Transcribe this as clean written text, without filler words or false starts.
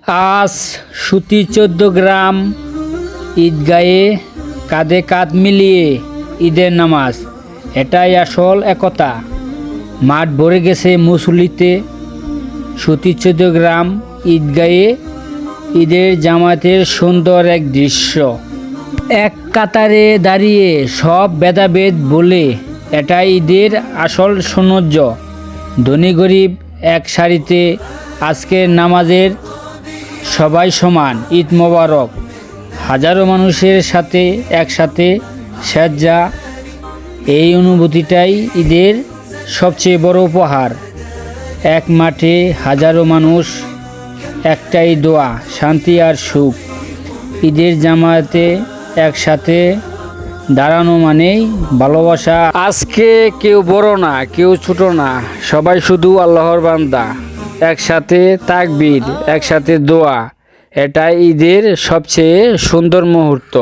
আজ সুতি 14 গ্রাম ঈদগাহে কাঁধে কাঁধ মিলিয়ে ঈদের নামাজ, এটাই আসল একতা। মাঠ ভরে গেছে মুসল্লিতে। সুতি 14 গ্রাম ঈদগাহে ঈদের জামাতের সুন্দর এক দৃশ্য। এক কাতারে দাঁড়িয়ে সব ভেদাভেদ বলে, এটাই ঈদের আসল সৌন্দর্য। ধনী গরিব এক সারিতে আজকের নামাজের সবাই সমান। ঈদ মোবারক। হাজারো মানুষের সাথে একসাথে সেজদা, এই অনুভূতিটাই ঈদের সবচেয়ে বড় উপহার। এক মাঠে হাজারো মানুষ, একটাই দোয়া, শান্তি আর সুখ। ঈদের জামাতে একসাথে দাঁড়ানো মানেই ভালোবাসা। আজকে কেউ বড় না, কেউ ছোট না, সবাই শুধু আল্লাহর বান্দা। একসাথে তাকবীর, একসাথে দোয়া, এটাই ঈদের সবচেয়ে সুন্দর মুহূর্ত।